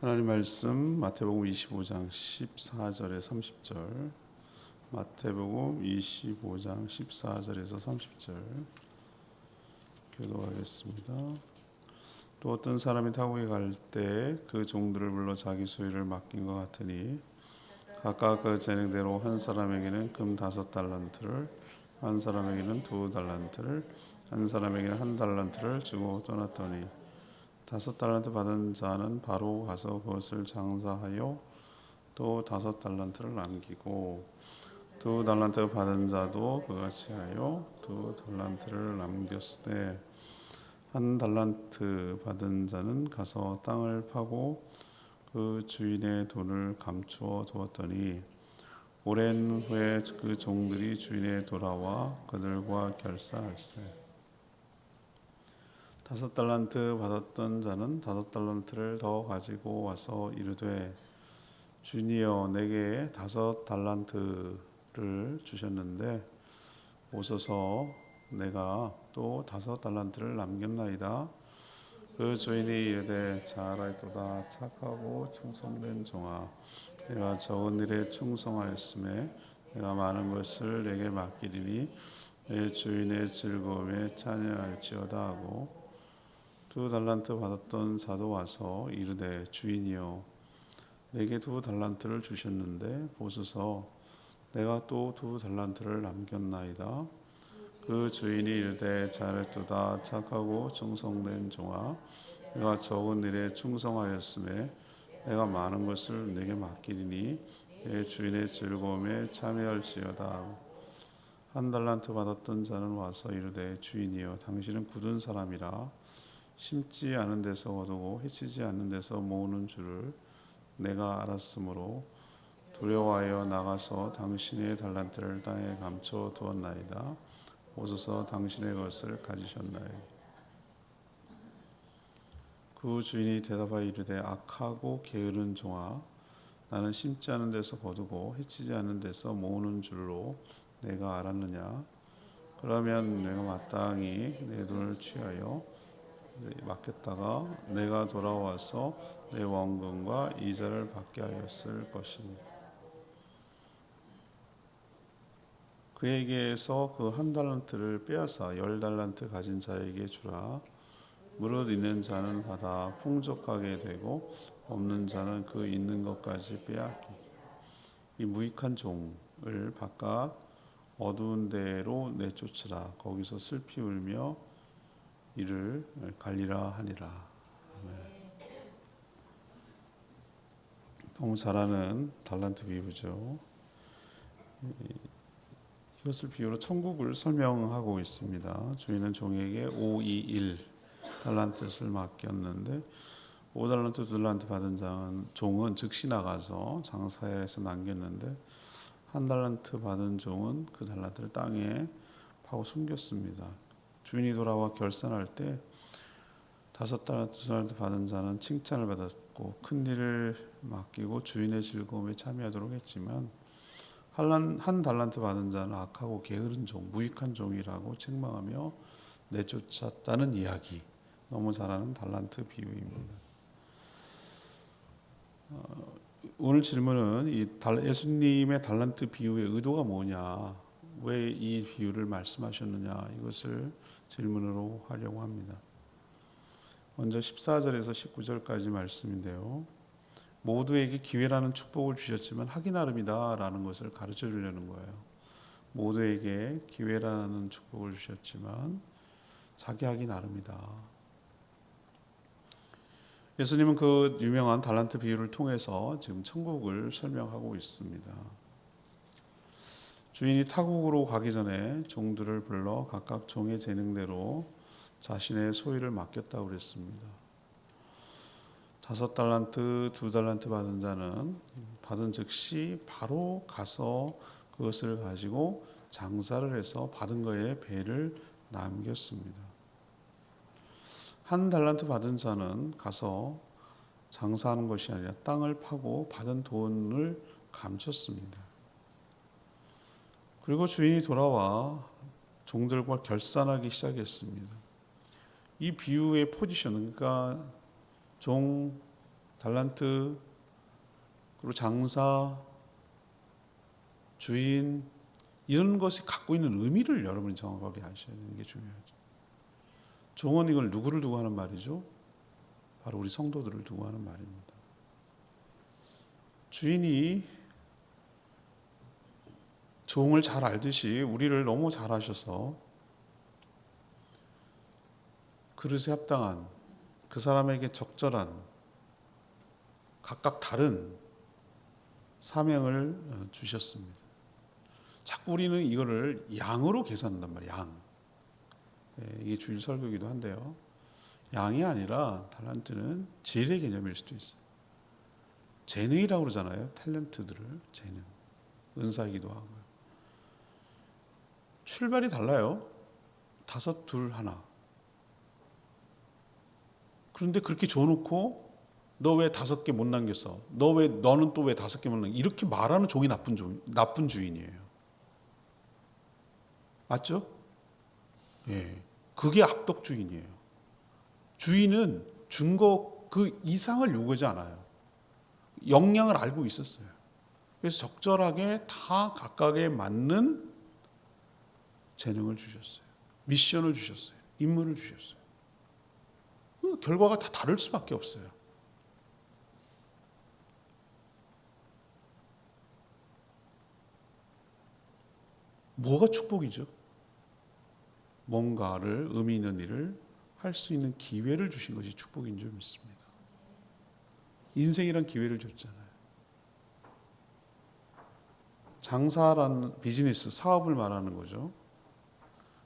하나님 말씀 마태복음 25장 14절에 30절. 마태복음 25장 14절에서 30절 교도하겠습니다. 또 어떤 사람이 타국에 갈 때 그 종들을 불러 자기 소유를 맡긴 것 같으니 각각 그 재능대로 한 사람에게는 금 5달란트를, 한 사람에게는 2달란트를, 한 사람에게는 1달란트를 주고 떠났더니 5달란트 받은 자는 바로 가서 그것을 장사하여 또 5달란트를 남기고, 2달란트 받은 자도 그같이 하여 2달란트를 남겼으되, 1달란트 받은 자는 가서 땅을 파고 그 주인의 돈을 감추어 두었더니, 오랜 후에 그 종들이 주인에 돌아와 그들과 결산할세. 5달란트 받았던 자는 5달란트를 더 가지고 와서 이르되, 주인이여, 내게 5달란트를 주셨는데 오소서, 내가 또 5달란트를 남겼나이다. 그 주인이 이르되, 잘하였도다, 착하고 충성된 종아, 내가 적은 일에 충성하였음에 내가 많은 것을 내게 맡기리니 내 주인의 즐거움에 찬양할지어다 하고, 2달란트 받았던 자도 와서 이르되, 주인이여, 내게 2달란트를 주셨는데 보소서, 내가 또 2달란트를 남겼나이다. 그 주인이 이르되, 잘했도다, 착하고 충성된 종아, 내가 적은 일에 충성하였음에 내가 많은 것을 내게 맡기리니 내 주인의 즐거움에 참여할지어다. 1달란트 받았던 자는 와서 이르되, 주인이여, 당신은 굳은 사람이라 심지 않은 데서 거두고 해치지 않는 데서 모으는 줄을 내가 알았으므로 두려워하여 나가서 당신의 달란트를 땅에 감춰 두었나이다. 오소서, 당신의 것을 가지셨나이다. 그 주인이 대답하여 이르되, 악하고 게으른 종아, 나는 심지 않은 데서 거두고 해치지 않는 데서 모으는 줄로 내가 알았느냐? 그러면 내가 마땅히 내 돈을 취하여 맡겼다가 내가 돌아와서 내 원금과 이자를 받게 하였을 것이니, 그에게서 그 1달란트를 빼앗아 10달란트 가진 자에게 주라. 무릇 있는 자는 받아 풍족하게 되고 없는 자는 그 있는 것까지 빼앗기. 이 무익한 종을 바깥 어두운 데로 내쫓으라. 거기서 슬피 울며 이를 갈리라 하니라. 너무 잘 아는 달란트 비유죠. 이것을 비유로 천국을 설명하고 있습니다. 주인은 종에게 521 달란트를 맡겼는데, 5달란트 2달란트 받은 종은 즉시 나가서 장사해서 남겼는데, 1달란트 받은 종은 그 달란트를 땅에 파고 숨겼습니다. 주인이 돌아와 결산할 때 5달란트 2달란트 받은 자는 칭찬을 받았고 큰 일을 맡기고 주인의 즐거움에 참여하도록 했지만, 한 달란트 받은 자는 악하고 게으른 종, 무익한 종이라고 책망하며 내쫓았다는 이야기. 너무 잘 아는 달란트 비유입니다. 오늘 질문은 예수님의 달란트 비유의 의도가 뭐냐, 왜 이 비유를 말씀하셨느냐, 이것을 질문으로 하려고 합니다. 먼저 14절에서 19절까지 말씀인데요, 모두에게 기회라는 축복을 주셨지만 하기 나름이다 라는 것을 가르쳐 주려는 거예요. 모두에게 기회라는 축복을 주셨지만 자기 하기 나름이다. 예수님은 그 유명한 달란트 비유를 통해서 지금 천국을 설명하고 있습니다. 주인이 타국으로 가기 전에 종들을 불러 각각 종의 재능대로 자신의 소유를 맡겼다고 그랬습니다. 5달란트, 2달란트 받은 자는 받은 즉시 바로 가서 그것을 가지고 장사를 해서 받은 거에 배를 남겼습니다. 1달란트 받은 자는 가서 장사하는 것이 아니라 땅을 파고 받은 돈을 감췄습니다. 그리고 주인이 돌아와 종들과 결산하기 시작했습니다. 이 비유의 포지션, 그러니까 종 달란트, 그리고 장사, 주인, 이런 것이 갖고 있는 의미를 여러분이 정확하게 아셔야 되는 게 중요하죠. 종은 이걸 누구를 두고 하는 말이죠? 바로 우리 성도들을 두고 하는 말입니다. 주인이 종을 잘 알듯이 우리를 너무 잘 아셔서 그릇에 합당한, 그 사람에게 적절한, 각각 다른 사명을 주셨습니다. 자꾸 우리는 이거를 양으로 계산한단 말이에요. 양. 이게 주일 설교이기도 한데요. 양이 아니라 달란트는 질의 개념일 수도 있어요. 재능이라고 그러잖아요. 탤런트들을. 재능. 은사이기도 하고요. 출발이 달라요. 5, 2, 1. 그런데 그렇게 줘놓고 너 왜 5개 못 남겼어? 너는 또 왜 5개 못 남겼어? 이렇게 말하는 종이 나쁜 주인이에요. 맞죠? 예. 그게 악덕 주인이에요. 주인은 준 거 그 이상을 요구하지 않아요. 역량을 알고 있었어요. 그래서 적절하게 다 각각에 맞는 재능을 주셨어요. 미션을 주셨어요. 임무를 주셨어요. 그 결과가 다 다를 수밖에 없어요. 뭐가 축복이죠? 뭔가를 의미 있는 일을 할 수 있는 기회를 주신 것이 축복인 줄 믿습니다. 인생이란 기회를 줬잖아요. 장사라는 비즈니스, 사업을 말하는 거죠.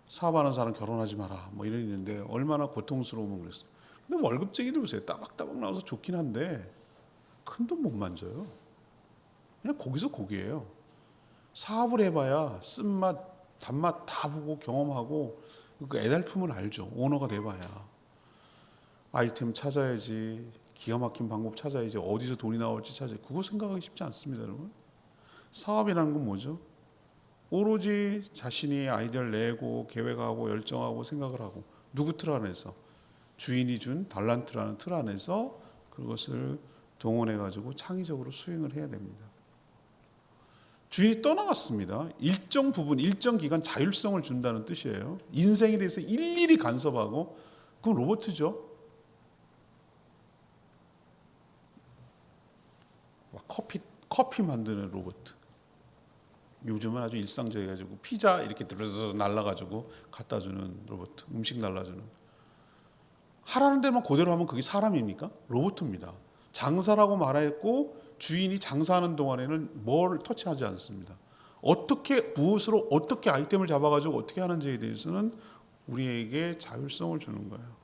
사업하는 사람 결혼하지 마라 뭐 이런 있는데 얼마나 고통스러우면 그랬어요. 근데 월급쟁이들 보세요. 따박따박 나와서 좋긴 한데 큰 돈 못 만져요. 그냥 거기서 거기예요. 사업을 해봐야 쓴맛, 단맛 다 보고 경험하고 그 애달픔을 알죠. 오너가 돼봐야. 아이템 찾아야지, 기가 막힌 방법 찾아야지, 어디서 돈이 나올지 찾아야지. 그거 생각하기 쉽지 않습니다, 여러분. 사업이라는 건 뭐죠? 오로지 자신이 아이디어를 내고 계획하고 열정하고 생각을 하고 누구 틀 안에서 주인이 준 달란트라는 틀 안에서 그것을 동원해 가지고 창의적으로 수행을 해야 됩니다. 주인이 떠나갔습니다. 일정 부분, 일정 기간 자율성을 준다는 뜻이에요. 인생에 대해서 일일이 간섭하고 그럼 로봇이죠. 커피 만드는 로봇. 요즘은 아주 일상적이어가지고 피자 이렇게 드르르 날라가지고 갖다 주는 로봇, 음식 날라주는. 하라는 대로만 그대로 하면 그게 사람입니까? 로봇입니다. 장사라고 말했고 주인이 장사하는 동안에는 뭘 터치하지 않습니다. 어떻게 무엇으로 어떻게 아이템을 잡아가지고 어떻게 하는지에 대해서는 우리에게 자율성을 주는 거예요.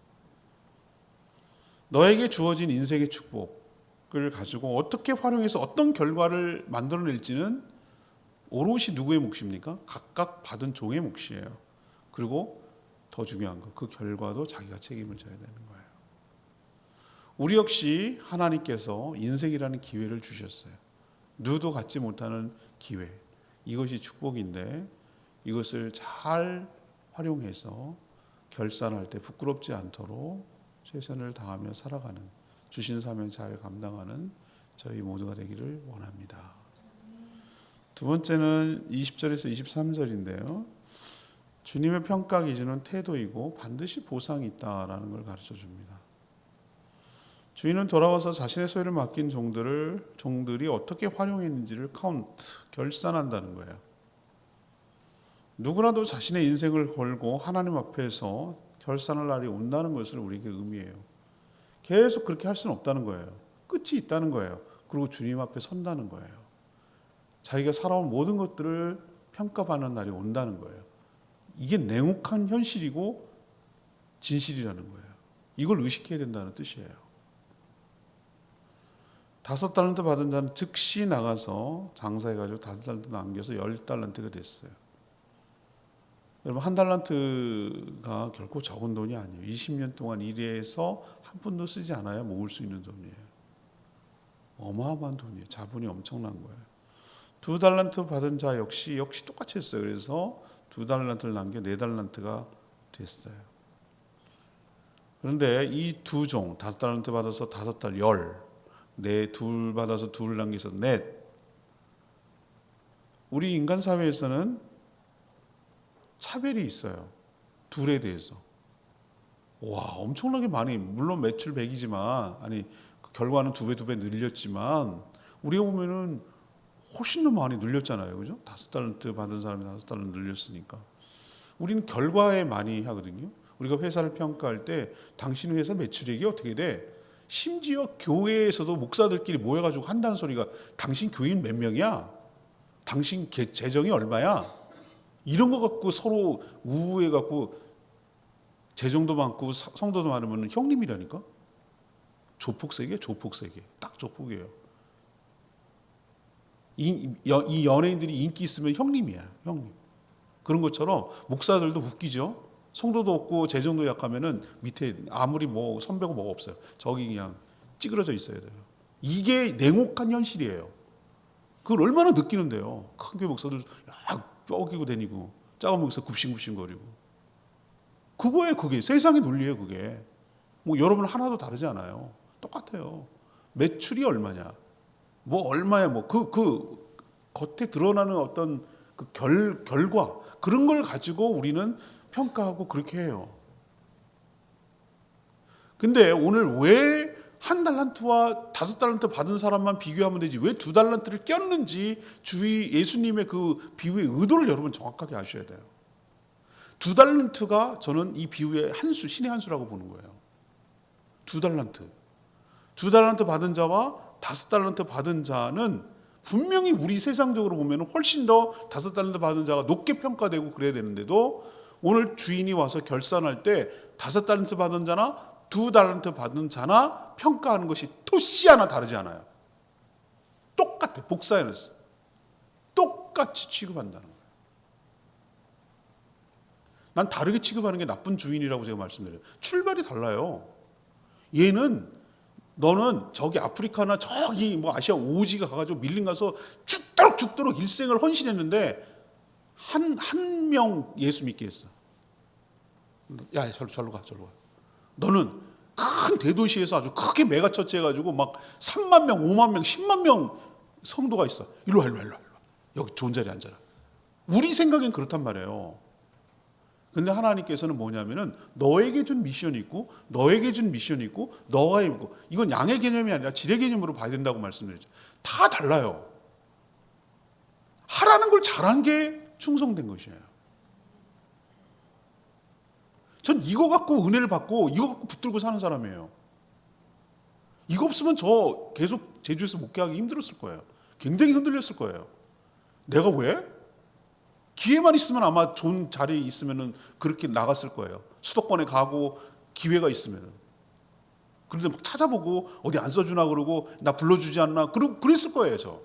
너에게 주어진 인생의 축복을 가지고 어떻게 활용해서 어떤 결과를 만들어낼지는 오롯이 누구의 몫입니까? 각각 받은 종의 몫이에요. 그리고 더 중요한 거, 그 결과도 자기가 책임을 져야 되는 거예요. 우리 역시 하나님께서 인생이라는 기회를 주셨어요. 누구도 갖지 못하는 기회. 이것이 축복인데 이것을 잘 활용해서 결산할 때 부끄럽지 않도록 최선을 다하며 살아가는, 주신 사명 잘 감당하는 저희 모두가 되기를 원합니다. 두 번째는 20절에서 23절인데요. 주님의 평가 기준은 태도이고 반드시 보상이 있다라는 걸 가르쳐 줍니다. 주인은 돌아와서 자신의 소유를 맡긴 종들이 어떻게 활용했는지를 결산한다는 거예요. 누구라도 자신의 인생을 걸고 하나님 앞에서 결산할 날이 온다는 것을 우리에게 의미해요. 계속 그렇게 할 수는 없다는 거예요. 끝이 있다는 거예요. 그리고 주님 앞에 선다는 거예요. 자기가 살아온 모든 것들을 평가받는 날이 온다는 거예요. 이게 냉혹한 현실이고 진실이라는 거예요. 이걸 의식해야 된다는 뜻이에요. 5달란트 받은 자는 즉시 나가서 장사해가지고 5달란트 남겨서 10달란트가 됐어요. 여러분 1달란트가 결코 적은 돈이 아니에요. 20년 동안 일해서 한 푼도 쓰지 않아야 모을 수 있는 돈이에요. 어마어마한 돈이에요. 자본이 엄청난 거예요. 2달란트 받은 자 역시 똑같이 했어요. 그래서 2달란트를 남겨 4달란트가 됐어요. 그런데 이 두 종 5달란트 받아서 5달 10, 네, 둘 받아서 둘 남겨서 넷. 우리 인간 사회에서는 차별이 있어요. 둘에 대해서. 와, 엄청나게 많이, 물론 매출 100이지만, 아니, 그 결과는 두 배 늘렸지만, 우리가 보면은 훨씬 더 많이 늘렸잖아요. 그죠? 5달란트 받은 사람이 5달란트 늘렸으니까. 우리는 결과에 많이 하거든요. 우리가 회사를 평가할 때 당신 회사 매출액이 어떻게 돼? 심지어 교회에서도 목사들끼리 모여가지고 한다는 소리가 당신 교인 몇 명이야? 당신 재정이 얼마야? 이런 거 갖고 서로 우우해갖고 재정도 많고 성도도 많으면 형님이라니까? 조폭세계? 딱 조폭이에요. 이 연예인들이 인기 있으면 형님이야, 형님. 그런 것처럼 목사들도 웃기죠. 성도도 없고 재정도 약하면은 밑에 아무리 뭐 선배고 뭐가 없어요. 저기 그냥 찌그러져 있어야 돼요. 이게 냉혹한 현실이에요. 그걸 얼마나 느끼는데요. 큰 교회 목사들 약 뼈기고 다니고 작은 목사 굽신굽신거리고. 그거예요. 그게 세상의 논리예요. 그게. 뭐 여러분 하나도 다르지 않아요. 똑같아요. 매출이 얼마냐. 뭐 얼마야 뭐 그 겉에 드러나는 어떤 그 결과 그런 걸 가지고 우리는 평가하고 그렇게 해요. 근데 오늘 왜 한 달란트와 5달란트 받은 사람만 비교하면 되지 왜 2달란트를 꼈는지 예수님의 그 비유의 의도를 여러분 정확하게 아셔야 돼요. 2달란트가 저는 이 비유의 한 수, 신의 한 수라고 보는 거예요. 2달란트. 2달란트 받은 자와 5달란트 받은 자는 분명히 우리 세상적으로 보면 훨씬 더 5달란트 받은 자가 높게 평가되고 그래야 되는데도 오늘 주인이 와서 결산할 때 5달란트 받은 자나 2달란트 받은 자나 평가하는 것이 토씨 하나 다르지 않아요. 똑같아. 복사해놨어. 똑같이 취급한다는 거예요. 난 다르게 취급하는 게 나쁜 주인이라고 제가 말씀드려요. 출발이 달라요. 얘는 너는 저기 아프리카나 저기 뭐 아시아 오지가 가가지고 밀림 가서 죽도록 일생을 헌신했는데 한 명 예수 믿게 했어. 야, 절로 가. 너는 큰 대도시에서 아주 크게 메가처치 해가지고 막 3만 명, 5만 명, 10만 명 성도가 있어. 일로 와. 여기 좋은 자리에 앉아라. 우리 생각엔 그렇단 말이에요. 근데 하나님께서는 뭐냐면은 너에게 준 미션이 있고 너에게 준 미션이 있고 너가 있고 이건 양의 개념이 아니라 질의 개념으로 봐야 된다고 말씀드렸죠. 다 달라요. 하라는 걸 잘한 게 충성된 것이에요. 전 이거 갖고 은혜를 받고 이거 갖고 붙들고 사는 사람이에요. 이거 없으면 저 계속 제주에서 목회하기 힘들었을 거예요. 굉장히 흔들렸을 거예요. 내가 왜? 기회만 있으면 아마 좋은 자리에 있으면 그렇게 나갔을 거예요. 수도권에 가고 기회가 있으면. 그런데 막 찾아보고 어디 안 써주나 그러고 나 불러주지 않나 그랬을 거예요. 저.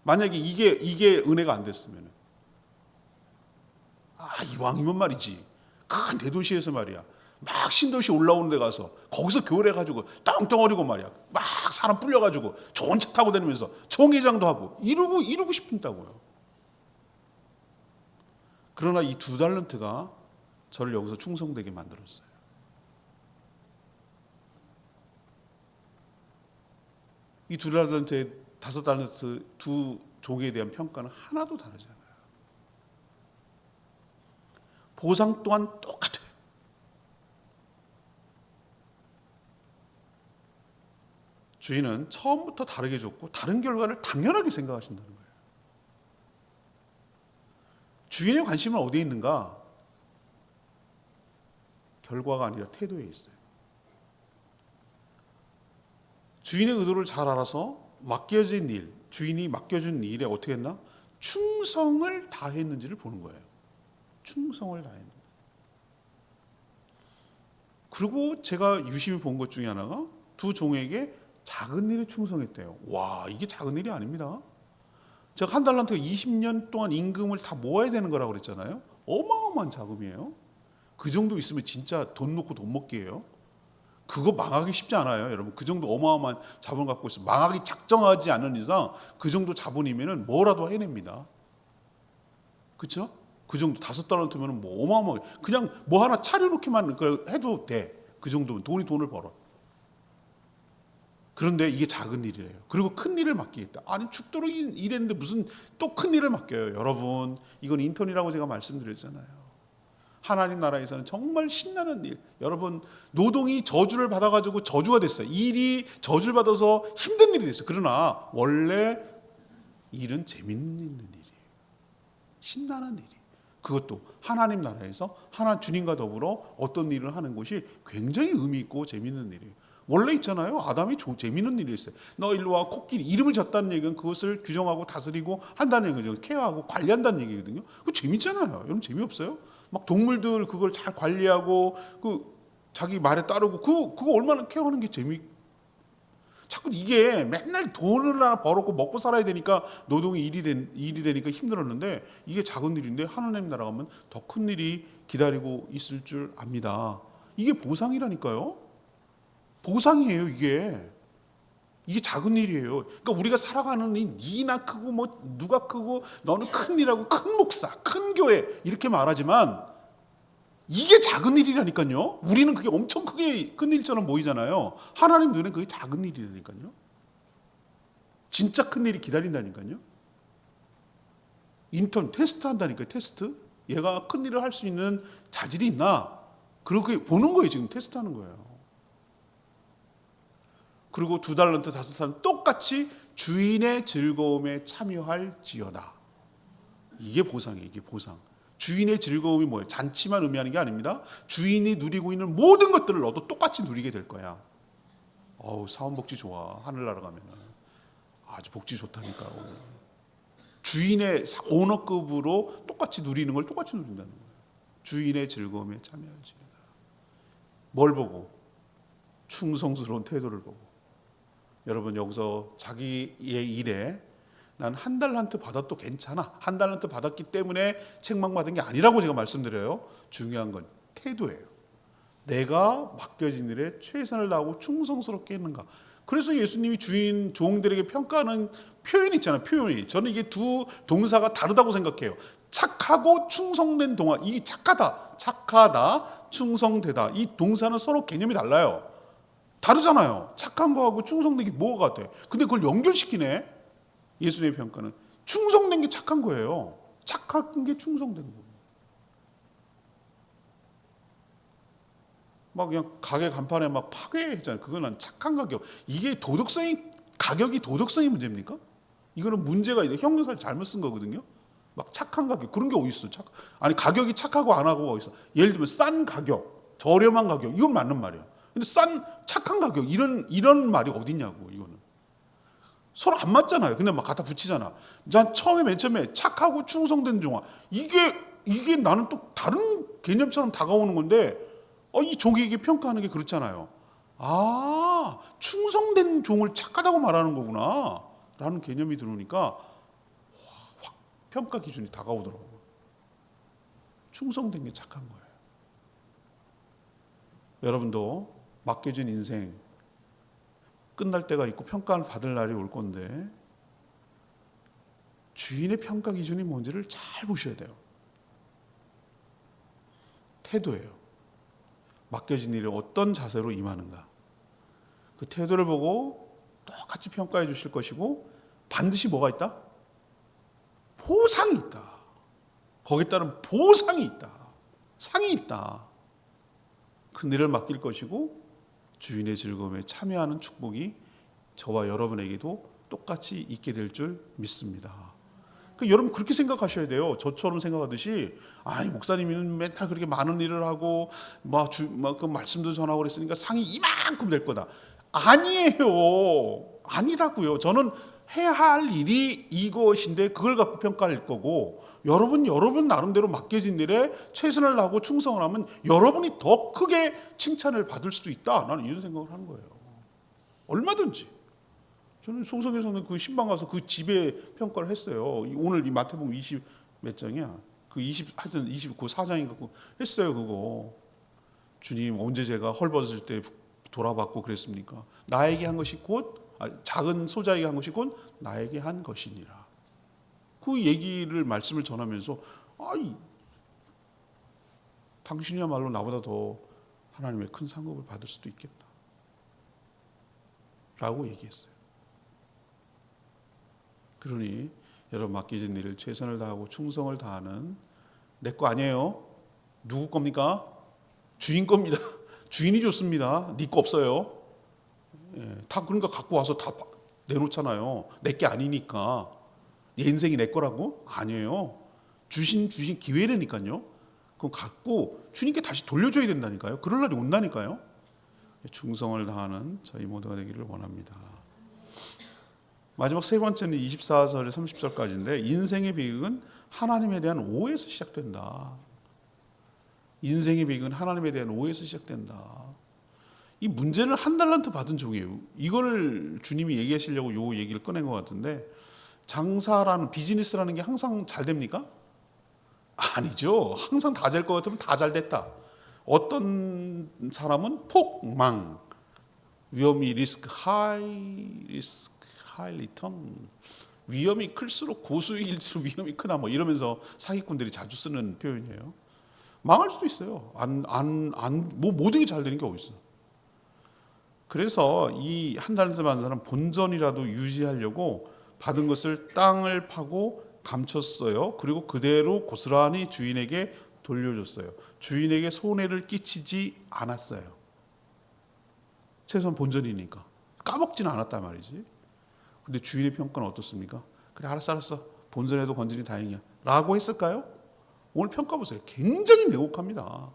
만약에 이게 은혜가 안 됐으면. 이왕이면 말이지. 큰 대도시에서 말이야. 막 신도시 올라오는 데 가서 거기서 교회를 해가지고 떵떵거리고 말이야. 막 사람 불려가지고 좋은 차 타고 다니면서 총회장도 하고 이루고 싶다고요. 그러나 이 2달란트가 저를 여기서 충성되게 만들었어요. 이 2달란트에 5달란트 두 종에 대한 평가는 하나도 다르지 않아요. 보상 또한 똑같아요. 주인은 처음부터 다르게 줬고 다른 결과를 당연하게 생각하신다는 거예요. 주인의 관심은 어디에 있는가? 결과가 아니라 태도에 있어요. 주인의 의도를 잘 알아서 맡겨진 일, 주인이 맡겨준 일에 어떻게 했나? 충성을 다했는지를 보는 거예요. 충성을 다했는지. 그리고 제가 유심히 본 것 중에 하나가 두 종에게 작은 일에 충성했대요. 와, 이게 작은 일이 아닙니다. 제가 한 달란트가 20년 동안 임금을 다 모아야 되는 거라고 그랬잖아요. 어마어마한 자금이에요. 그 정도 있으면 진짜 돈 놓고 돈 먹기예요. 그거 망하기 쉽지 않아요, 여러분. 그 정도 어마어마한 자본을 갖고 있어요. 망하기 작정하지 않는 이상 그 정도 자본이면은 뭐라도 해냅니다. 그렇죠? 그 정도 5달란트면 뭐 어마어마하게 그냥 뭐 하나 차려놓기만 해도 돼. 그 정도면 돈을 벌어. 그런데 이게 작은 일이에요. 그리고 큰 일을 맡기겠다. 아니 죽도록 일했는데 무슨 또 큰 일을 맡겨요. 여러분 이건 인턴이라고 제가 말씀드렸잖아요. 하나님 나라에서는 정말 신나는 일. 여러분 노동이 저주를 받아가지고 저주가 됐어요. 일이 저주를 받아서 힘든 일이 됐어요. 그러나 원래 일은 재밌는 일이에요. 신나는 일이. 그것도 하나님 나라에서 하나 주님과 더불어 어떤 일을 하는 것이 굉장히 의미 있고 재밌는 일이에요. 원래 있잖아요. 아담이 재밌는 일이 있어요. 너 일로 와. 코끼리 이름을 졌다는 얘기는 그것을 규정하고 다스리고 한다는 얘기죠. 케어하고 관리한다는 얘기거든요. 그거 재밌잖아요. 여러분 재미없어요? 막 동물들 그걸 잘 관리하고 그 자기 말에 따르고 그거 얼마나 케어하는 게 자꾸 이게 맨날 돈을 하나 벌었고 먹고 살아야 되니까 노동이 일이 되니까 힘들었는데 이게 작은 일인데 하나님 나라 가면 더 큰 일이 기다리고 있을 줄 압니다. 이게 보상이라니까요. 보상이에요. 이게 작은 일이에요. 그러니까 우리가 살아가는 이 니나 크고 뭐 누가 크고 너는 큰 일하고 큰 목사, 큰 교회 이렇게 말하지만 이게 작은 일이라니까요. 우리는 그게 엄청 크게 큰 일처럼 보이잖아요. 하나님 눈에 그게 작은 일이라니까요. 진짜 큰 일이 기다린다니까요. 인턴 테스트 한다니까요. 테스트. 얘가 큰 일을 할 수 있는 자질이 있나? 그렇게 보는 거예요. 지금 테스트하는 거예요. 그리고 2달란트 5달란트 똑같이 주인의 즐거움에 참여할지어다. 이게 보상이에요. 이게 보상. 주인의 즐거움이 뭐예요? 잔치만 의미하는 게 아닙니다. 주인이 누리고 있는 모든 것들을 너도 똑같이 누리게 될 거야. 사원복지 좋아. 하늘나라 가면 아주 복지 좋다니까. 주인의 오너급으로 똑같이 누리는 걸 똑같이 누린다는 거예요. 주인의 즐거움에 참여할지어다. 뭘 보고? 충성스러운 태도를 보고. 여러분 여기서 자기의 일에 난 1달란트 받아도 괜찮아. 1달란트 받았기 때문에 책망받은 게 아니라고 제가 말씀드려요. 중요한 건 태도예요. 내가 맡겨진 일에 최선을 다하고 충성스럽게 했는가. 그래서 예수님이 주인 종들에게 평가하는 표현이 있잖아요. 표현이. 저는 이게 두 동사가 다르다고 생각해요. 착하고 충성된 동화. 이게 착하다, 충성되다. 이 동사는 서로 개념이 달라요. 다르잖아요. 착한 거하고 충성된 게 뭐가 같아. 근데 그걸 연결시키네. 예수님의 평가는 충성된 게 착한 거예요. 착한 게 충성된 거예요. 막 그냥 가게 간판에 막 파괴했잖아요. 그거는 착한 가격. 이게 가격이 도덕성이 문제입니까? 이거는 문제가 있어요. 형용사를 잘못 쓴 거거든요. 막 착한 가격 그런 게 어디 있어? 아니 가격이 착하고 안 하고 어디 있어? 예를 들면 싼 가격, 저렴한 가격 이건 맞는 말이야. 근데 착한 가격 이런 말이 어디 있냐고 이거는. 서로 안 맞잖아요. 근데 막 갖다 붙이잖아. 난 맨 처음에 착하고 충성된 종아. 이게 나는 또 다른 개념처럼 다가오는 건데, 이 종에게 평가하는 게 그렇잖아요. 충성된 종을 착하다고 말하는 거구나. 라는 개념이 들어오니까 확 평가 기준이 다가오더라고요. 충성된 게 착한 거예요. 여러분도 맡겨진 인생, 끝날 때가 있고 평가를 받을 날이 올 건데 주인의 평가 기준이 뭔지를 잘 보셔야 돼요. 태도예요. 맡겨진 일에 어떤 자세로 임하는가. 그 태도를 보고 똑같이 평가해 주실 것이고 반드시 뭐가 있다? 보상이 있다. 거기에 따른 보상이 있다. 상이 있다. 큰 일을 맡길 것이고 주인의 즐거움에 참여하는 축복이 저와 여러분에게도 똑같이 있게 될 줄 믿습니다. 그러니까 여러분 그렇게 생각하셔야 돼요. 저처럼 생각하듯이 목사님은 맨날 그렇게 많은 일을 하고 그 말씀도 전하고 그랬으니까 상이 이만큼 될 거다. 아니에요. 아니라고요. 저는 해야 할 일이 이것인데 그걸 갖고 평가할 거고 여러분 나름대로 맡겨진 일에 최선을 다하고 충성을 하면 여러분이 더 크게 칭찬을 받을 수도 있다. 나는 이런 생각을 하는 거예요. 얼마든지. 저는 송석에서는 그 신방 가서 그 집에 평가를 했어요. 오늘 이 마태복음 20 몇 장이야? 하여튼 29 4장인가 했어요. 그거. 주님 언제 제가 헐벗을 때 돌아봤고 그랬습니까? 나에게 한 것이 작은 소자에게 한 것이 곧 나에게 한 것이니라. 그 얘기를 말씀을 전하면서 당신이야말로 나보다 더 하나님의 큰 상급을 받을 수도 있겠다. 라고 얘기했어요. 그러니 여러분 맡겨진 일을 최선을 다하고 충성을 다하는 내 거 아니에요. 누구 겁니까? 주인 겁니다. 주인이 줬습니다. 네 거 없어요. 예, 다 그러니까 갖고 와서 다 내놓잖아요. 내 게 아니니까. 내 인생이 내 거라고? 아니에요. 주신 기회라니까요. 그럼 갖고 주님께 다시 돌려줘야 된다니까요. 그럴 날이 온다니까요. 충성을 다하는 저희 모두가 되기를 원합니다. 마지막 세 번째는 24절 30절까지인데 인생의 비극은 하나님에 대한 오해에서 시작된다. 인생의 비극은 하나님에 대한 오해에서 시작된다. 이 문제는 한 달란트 받은 종이에요. 이걸 주님이 얘기하시려고 요 얘기를 꺼낸 것 같은데 장사라는 비즈니스라는 게 항상 잘 됩니까? 아니죠. 항상 다 될 것 같으면 다 잘 됐다. 어떤 사람은 폭망, 위험이 리스크, 하이 리턴. 위험이 클수록 고수일수록 위험이 크다 뭐 이러면서 사기꾼들이 자주 쓰는 표현이에요. 망할 수도 있어요. 뭐 모든 게 잘 되는 게 어디 있어. 그래서 이 한 달에서 받은 사람 본전이라도 유지하려고 받은 것을 땅을 파고 감췄어요. 그리고 그대로 고스란히 주인에게 돌려줬어요. 주인에게 손해를 끼치지 않았어요. 최소한 본전이니까 까먹지는 않았단 말이지. 근데 주인의 평가는 어떻습니까? 그래 알았어 본전에도 건지니 다행이야 라고 했을까요? 오늘 평가 보세요. 굉장히 왜곡합니다.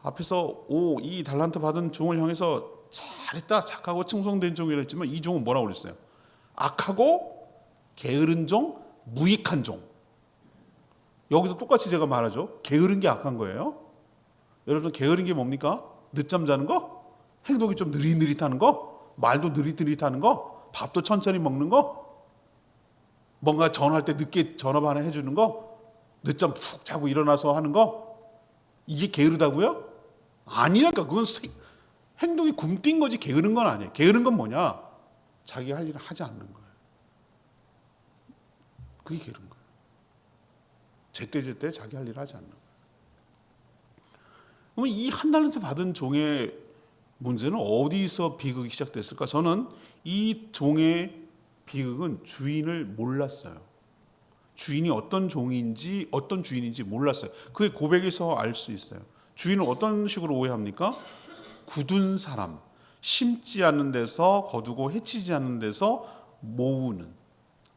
앞에서 이 달란트 받은 종을 향해서 잘했다 착하고 충성된 종이라 했지만 이 종은 뭐라고 그랬어요? 악하고 게으른 종, 무익한 종. 여기서 똑같이 제가 말하죠. 게으른 게 악한 거예요. 여러분 게으른 게 뭡니까? 늦잠 자는 거? 행동이 좀 느릿느릿하는 거? 말도 느릿느릿하는 거? 밥도 천천히 먹는 거? 뭔가 전화할 때 늦게 전화 반응 해주는 거? 늦잠 푹 자고 일어나서 하는 거? 이게 게으르다고요? 아니니까 그건 행동이 굼뛴 거지 게으른 건 아니에요. 게으른 건 뭐냐? 자기가 할 일을 하지 않는 거예요. 그게 게으른 거예요. 제때제때 자기 할 일을 하지 않는 거예요. 그럼 이 한 달란트 받은 종의 문제는 어디서 비극이 시작됐을까? 저는 이 종의 비극은 주인을 몰랐어요. 주인이 어떤 종인지 어떤 주인인지 몰랐어요. 그게 고백에서 알 수 있어요. 주인을 어떤 식으로 오해합니까? 굳은 사람, 심지 않는 데서 거두고 해치지 않는 데서 모으는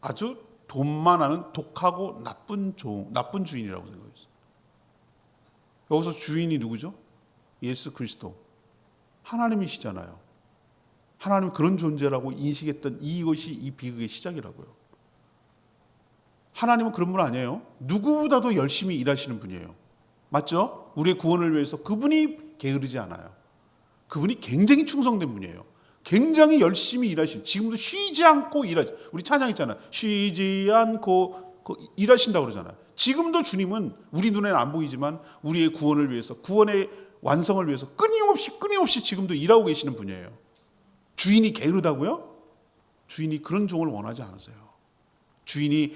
아주 돈만 하는 독하고 나쁜 주인이라고 생각했어요. 여기서 주인이 누구죠? 예수 그리스도. 하나님이시잖아요. 하나님이 그런 존재라고 인식했던 이것이 이 비극의 시작이라고요. 하나님은 그런 분 아니에요. 누구보다도 열심히 일하시는 분이에요. 맞죠? 우리의 구원을 위해서 그분이 게으르지 않아요. 그분이 굉장히 충성된 분이에요. 굉장히 열심히 일하시고 지금도 쉬지 않고 일하죠. 우리 찬양 있잖아요. 쉬지 않고 일하신다고 그러잖아요. 지금도 주님은 우리 눈에는 안 보이지만 우리의 구원을 위해서 구원의 완성을 위해서 끊임없이 지금도 일하고 계시는 분이에요. 주인이 게으르다고요? 주인이 그런 종을 원하지 않으세요. 주인이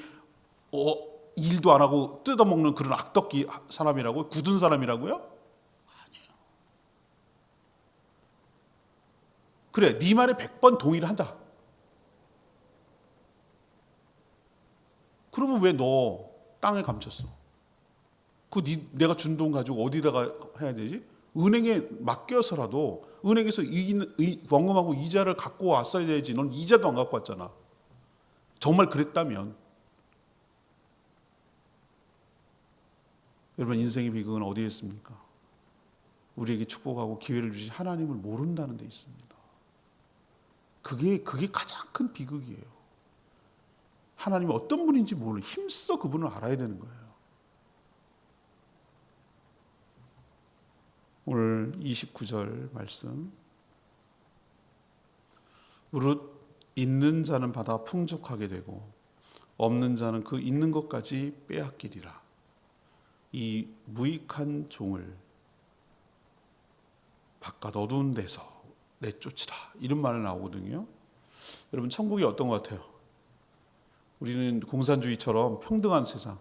일도 안 하고 뜯어먹는 그런 악덕기 사람이라고요? 굳은 사람이라고요? 아니에요. 그래, 네 말에 100번 동의를 한다. 그러면 왜 너 땅에 감췄어? 내가 준 돈 가지고 어디다가 해야 되지? 은행에 맡겨서라도 은행에서 원금하고 이자를 갖고 왔어야 되지. 넌 이자도 안 갖고 왔잖아. 정말 그랬다면 여러분 인생의 비극은 어디에 있습니까? 우리에게 축복하고 기회를 주신 하나님을 모른다는 데 있습니다. 그게 가장 큰 비극이에요. 하나님이 어떤 분인지 모르는 힘써 그분을 알아야 되는 거예요. 오늘 29절 말씀. 무릇 있는 자는 받아 풍족하게 되고 없는 자는 그 있는 것까지 빼앗기리라. 이 무익한 종을 바깥 어두운 데서 내쫓으라. 이런 말이 나오거든요. 여러분 천국이 어떤 것 같아요? 우리는 공산주의처럼 평등한 세상,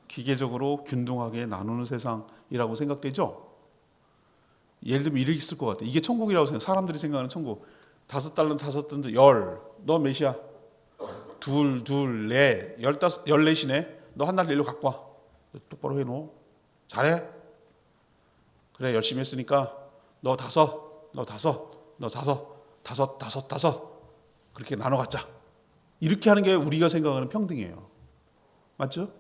기계적으로 균등하게 나누는 세상이라고 생각되죠? 예를 들면 이렇게 있을 것 같아요. 이게 천국이라고 생각. 사람들이 생각하는 천국. 5달러, 5달러, 10. 너 몇이야? 둘, 넷, 14이네. 너 한 달 일로 갖고 와. 똑바로 해놓어. 잘해. 그래, 열심히 했으니까 너 5, 너 5, 너 5. 그렇게 나눠 갖자. 이렇게 하는 게 우리가 생각하는 평등이에요. 맞죠?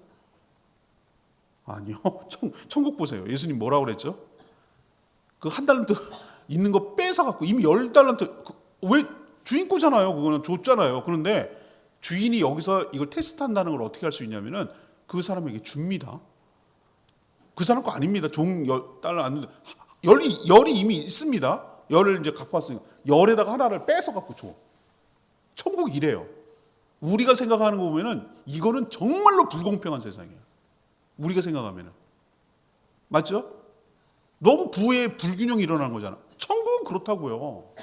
아니요. 천국 보세요. 예수님 뭐라고 그랬죠? 그 한 달란트 있는 거 뺏어 갖고 이미 10달란트 왜 주인 거잖아요. 그거는 줬잖아요. 그런데 주인이 여기서 이걸 테스트한다는 걸 어떻게 할 수 있냐면은 그 사람에게 줍니다. 그 사람 거 아닙니다. 종 10달러 안 열이 이미 있습니다. 열을 이제 갖고 왔으니까 열에다가 하나를 뺏어 갖고 줘. 천국이 이래요. 우리가 생각하는 거 보면은 이거는 정말로 불공평한 세상이에요. 우리가 생각하면은 맞죠? 너무 부의 불균형이 일어나는 거잖아. 천국은 그렇다고요.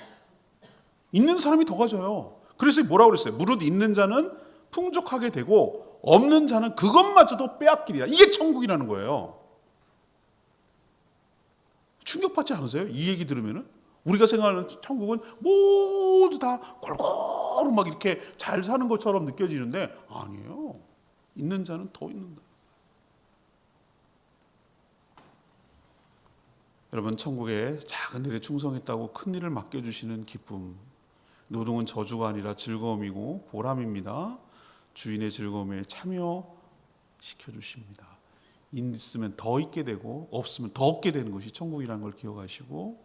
있는 사람이 더 가져요. 그래서 뭐라고 그랬어요? 무릇 있는 자는 풍족하게 되고 없는 자는 그것마저도 빼앗기리라. 이게 천국이라는 거예요. 충격받지 않으세요? 이 얘기 들으면은 우리가 생각하는 천국은 모두 다 골고루 막 이렇게 잘 사는 것처럼 느껴지는데 아니에요. 있는 자는 더 있는다. 여러분 천국에 작은 일에 충성했다고 큰 일을 맡겨주시는 기쁨. 노동은 저주가 아니라 즐거움이고 보람입니다. 주인의 즐거움에 참여시켜주십니다. 있으면 더 있게 되고 없으면 더 없게 되는 것이 천국이라는 걸 기억하시고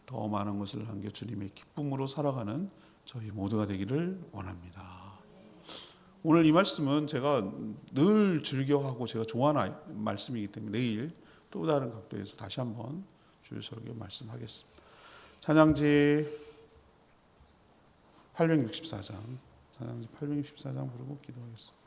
더 많은 것을 남겨 주님의 기쁨으로 살아가는 저희 모두가 되기를 원합니다. 오늘 이 말씀은 제가 늘 즐겨하고 제가 좋아하는 말씀이기 때문에 내일 또 다른 각도에서 다시 한번 주일 설교 말씀하겠습니다. 찬양지 864장 부르고 기도하겠습니다.